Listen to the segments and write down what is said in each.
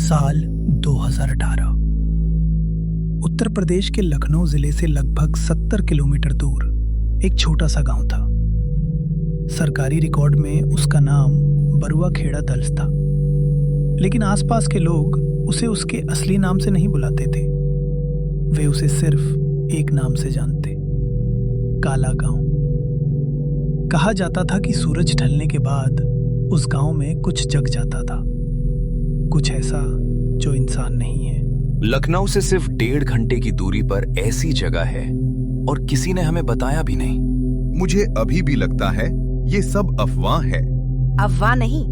साल 2018। उत्तर प्रदेश के लखनऊ जिले से लगभग 70 किलोमीटर दूर एक छोटा सा गांव था। सरकारी रिकॉर्ड में उसका नाम बरुआ खेड़ा दर्ज था, लेकिन आसपास के लोग उसे उसके असली नाम से नहीं बुलाते थे। वे उसे सिर्फ एक नाम से जानते, काला गांव। कहा जाता था कि सूरज ढलने के बाद उस गांव में कुछ जग जाता था, कुछ ऐसा जो इंसान नहीं है। लखनऊ से सिर्फ 1.5 घंटे की दूरी पर ऐसी जगह है और किसी ने हमें बताया भी नहीं। मुझे अभी भी लगता है ये सब अफवाह है। अफवाह नहीं,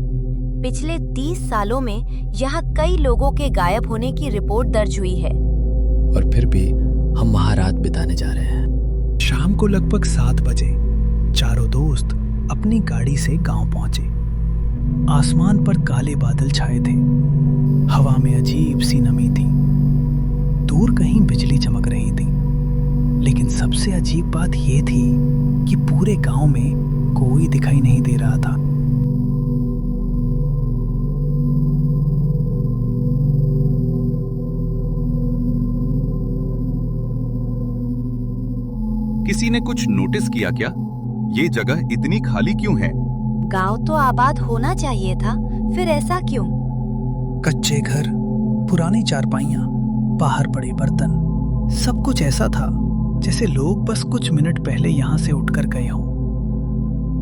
पिछले 30 सालों में यहाँ कई लोगों के गायब होने की रिपोर्ट दर्ज हुई है। और फिर भी हम वहाँ रात बिताने जा रहे हैं। शाम को लगभग 7 बजे चारों दोस्त अपनी गाड़ी से गांव पहुंचे। आसमान पर काले बादल छाए थे, हवा में अजीब सी नमी थी, दूर कहीं बिजली चमक रही थी। लेकिन सबसे अजीब बात यह थी कि पूरे गांव में कोई दिखाई नहीं दे रहा था। किसी ने कुछ नोटिस किया क्या? ये जगह इतनी खाली क्यों है? गांव तो आबाद होना चाहिए था, फिर ऐसा क्यों? कच्चे घर, पुरानी चारपाइयां, बाहर पड़े बर्तन, सब कुछ ऐसा था जैसे लोग बस कुछ मिनट पहले यहां से उठकर गए हों।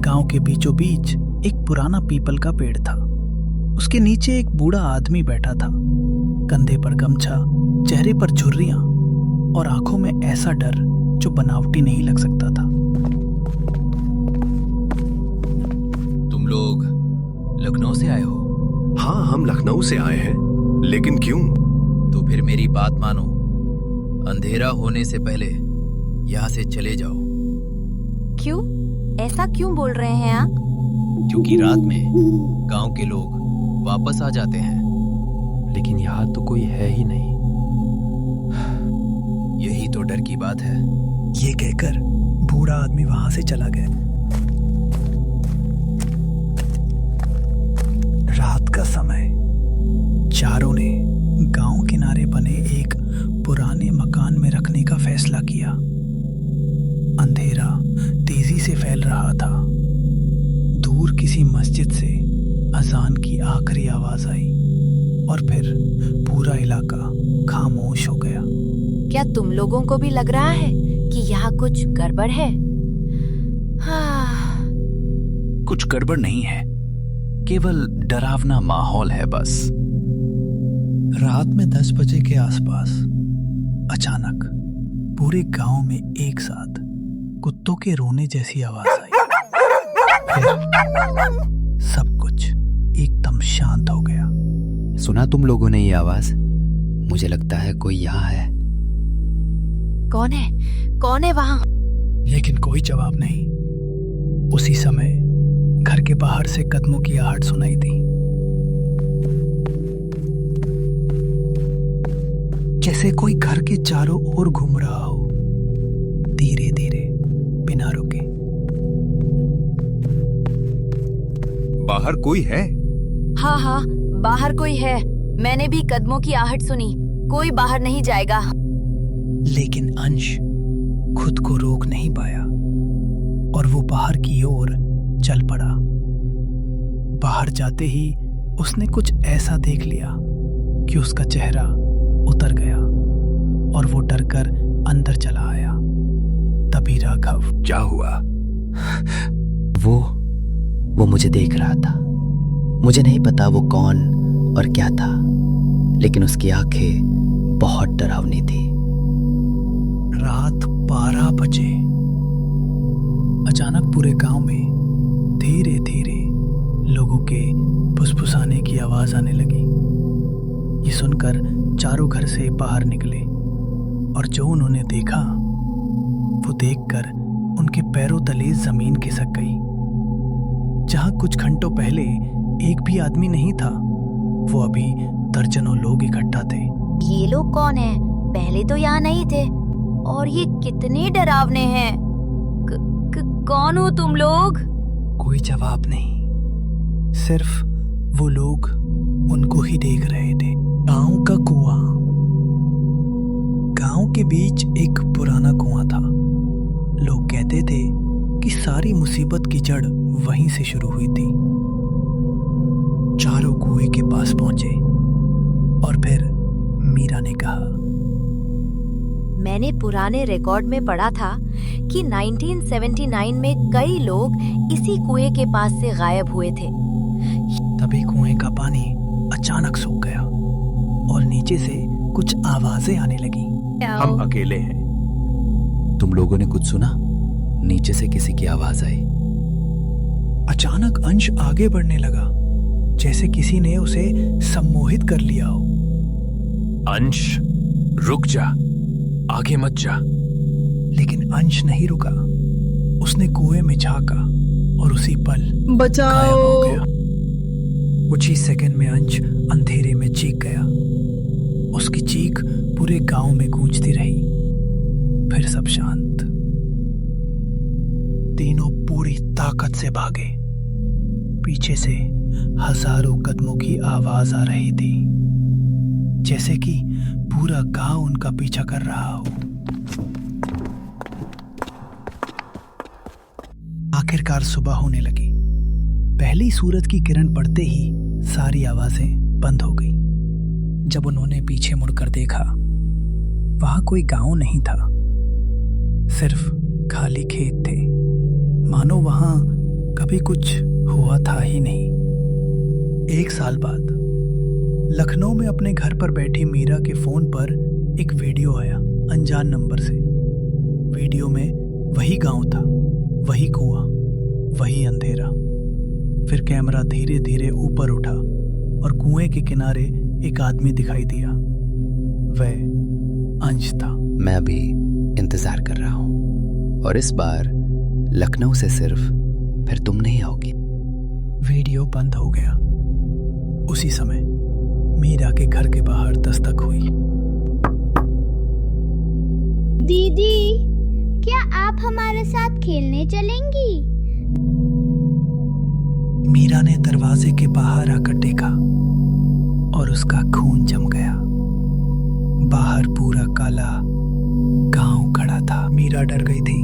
गांव के बीचों बीच एक पुराना पीपल का पेड़ था। उसके नीचे एक बूढ़ा आदमी बैठा था, कंधे पर गमछा, चेहरे पर झुर्रियां और आंखों में ऐसा डर जो बनावटी नहीं लग सकता था। तुम लोग लखनऊ से आए हो? हाँ, हम लखनऊ से आए हैं, लेकिन क्यों? तो फिर मेरी बात मानो, अंधेरा होने से पहले यहाँ से चले जाओ। क्यों? ऐसा क्यों बोल रहे हैं आप? क्योंकि रात में गांव के लोग वापस आ जाते हैं, लेकिन यहाँ तो कोई है ही नहीं। यही तो डर की बात है। ये कहकर बूढ़ा आदमी वहां से चला गया। रात का समय, चारों ने गांव किनारे बने एक पुराने मकान में रखने का फैसला किया। अंधेरा तेजी से फैल रहा था। दूर किसी मस्जिद से अजान की आखिरी आवाज आई और फिर पूरा इलाका खामोश हो गया। क्या तुम लोगों को भी लग रहा है कि यहाँ कुछ गड़बड़ है? हाँ। कुछ गड़बड़ नहीं है, केवल डरावना माहौल है बस। रात में 10 बजे के आसपास अचानक पूरे गांव में एक साथ कुत्तों के रोने जैसी आवाज आई। फिर सब कुछ एकदम शांत हो गया। सुना तुम लोगों ने ये आवाज? मुझे लगता है कोई यहाँ है। कौन है? कौन है वहां? लेकिन कोई जवाब नहीं। उसी समय घर के बाहर से कदमों की आहट सुनाई दी, जैसे कोई घर के चारों ओर घूम रहा हो, धीरे धीरे, बिना रुके। बाहर कोई है? हाँ हाँ, बाहर कोई है। मैंने भी कदमों की आहट सुनी। कोई बाहर नहीं जाएगा। लेकिन अंश खुद को रोक नहीं पाया और वो बाहर की ओर चल पड़ा। बाहर जाते ही उसने कुछ ऐसा देख लिया कि उसका चेहरा उतर गया और वो डरकर अंदर चला आया। तभी राघव। क्या हुआ? वो मुझे देख रहा था। मुझे नहीं पता वो कौन और क्या था, लेकिन उसकी आंखें बहुत डरावनी थी। रात 12 बजे अचानक पूरे गांव में धीरे धीरे लोगों के फुसफुसाने की आवाज आने लगी। ये सुनकर चारों घर से बाहर निकले और जो उन्होंने देखा वो देखकर उनके पैरों तले जमीन खिसक गई। जहां कुछ घंटों पहले एक भी आदमी नहीं था, वो अभी दर्जनों लोग इकट्ठा थे। ये लोग कौन हैं? पहले तो यहाँ नहीं थे और ये कितने डरावने हैं। कौन हो तुम लोग? कोई जवाब नहीं, सिर्फ वो लोग उनको ही देख रहे थे। गांव का कुआं। गांव के बीच एक पुराना कुआं था। लोग कहते थे कि सारी मुसीबत की जड़ वहीं से शुरू हुई थी। चारों कुएं के पास पहुंचे और फिर मीरा ने कहा, मैंने पुराने रिकॉर्ड में पढ़ा था कि 1979 में कई लोग इसी कुएं के पास से गायब हुए थे। तभी कुएं का पानी अचानक सूख गया और नीचे से कुछ आवाजें आने लगी। हम अकेले हैं। तुम लोगों ने कुछ सुना? नीचे से किसी की आवाज आई। अचानक अंश आगे बढ़ने लगा, जैसे किसी ने उसे सम्मोहित कर लिया हो। अंश, रुक जा, आगे मत जा। लेकिन अंश नहीं रुका। उसने कुएं में झांका और उसी पल गायब हो गया। कुछ ही सेकंड में अंश अंधेरे में चीख गया। उसकी चीख पूरे गांव में गूंजती रही। फिर सब शांत। तीनों पूरी ताकत से भागे। पीछे से हजारों कदमों की आवाज आ रही थी, जैसे कि पूरा गांव उनका पीछा कर रहा हो। आखिरकार सुबह होने लगी। पहली सूरज की किरण पड़ते ही सारी आवाजें बंद हो गई। जब उन्होंने पीछे मुड़कर देखा, वहां कोई गांव नहीं था, सिर्फ खाली खेत थे, मानो वहां कभी कुछ हुआ था ही नहीं। 1 साल बाद लखनऊ में अपने घर पर बैठी मीरा के फोन पर एक वीडियो आया, अनजान नंबर से। वीडियो में वही गांव था, वही कुआं, वही अंधेरा। फिर कैमरा धीरे धीरे ऊपर उठा और कुएं के किनारे एक आदमी दिखाई दिया। वह अंश था। मैं अभी इंतजार कर रहा हूं और इस बार लखनऊ से सिर्फ फिर तुम नहीं आओगी। वीडियो बंद हो गया। उसी समय मीरा के घर के बाहर दस्तक हुई। दीदी, क्या आप हमारे साथ खेलने चलेंगी? मीरा ने दरवाजे के बाहर आकर देखा और उसका खून जम गया। बाहर पूरा काला गांव खड़ा था। मीरा डर गई थी।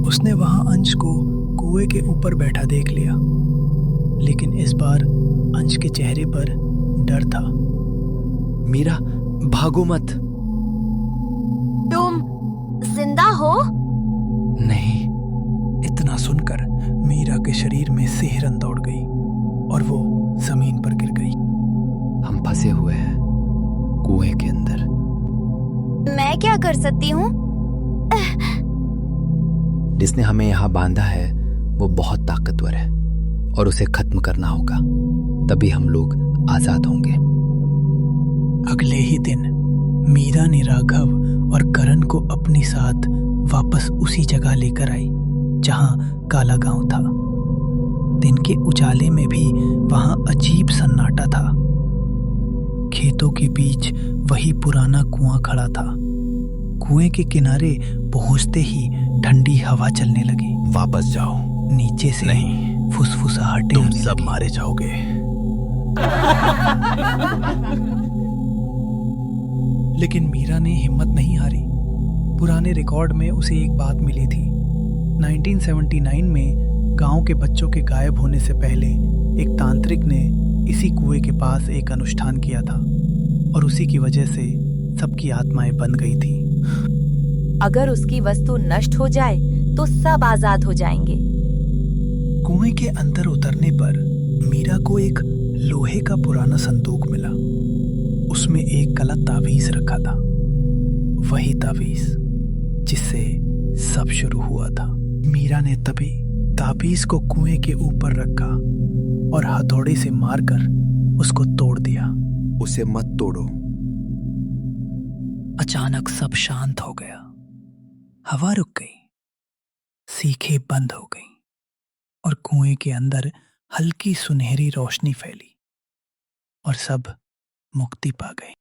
उसने वहां अंश को कुएं के ऊपर बैठा देख लिया, लेकिन इस बार अंश के चेहरे पर डर था। मीरा, भागो मत। तुम जिंदा हो? नहीं। इतना सुनकर मीरा के शरीर में सिहरन दौड़ गई और वो जमीन पर गिर गई। हम फंसे हुए हैं कुएं के अंदर। मैं क्या कर सकती हूँ? जिसने हमें यहाँ बांधा है वो बहुत ताकतवर है और उसे खत्म करना होगा, तभी हम लोग आजाद होंगे। अगले ही दिन मीरा ने राघव और करण को अपने साथ वापस उसी जगह लेकर आई जहां काला गांव था। दिन के उजाले में भी वहां अजीब सन्नाटा था। खेतों के बीच वही पुराना कुआं खड़ा था। कुएं के किनारे पहुंचते ही ठंडी हवा चलने लगी। वापस जाओ। नीचे से नहीं, फुसफुसाहटें तुम आने सब लगी। मारे जाओगे। लेकिन मीरा ने हिम्मत नहीं हारी। पुराने रिकॉर्ड में उसे एक बात मिली थी। 1979 में गांव के बच्चों के गायब होने से पहले एक तांत्रिक ने इसी कुएं के पास एक अनुष्ठान किया था और उसी की वजह से सबकी आत्माएं बन गई थी। अगर उसकी वस्तु नष्ट हो जाए तो सब आजाद हो जाएंगे। कुएं के अंदर उतरने पर मीरा को एक लोहे का पुराना संदूक मिला। उसमें एक गलत ताबीज रखा था, वही ताबीज जिससे सब शुरू हुआ था। मीरा ने तभी ताबीज को कुएं के ऊपर रखा और हथौड़े से मारकर उसको तोड़ दिया। उसे मत तोड़ो। अचानक सब शांत हो गया। हवा रुक गई, सीखें बंद हो गई और कुएं के अंदर हल्की सुनहरी रोशनी फैली और सब मुक्ति पा गए।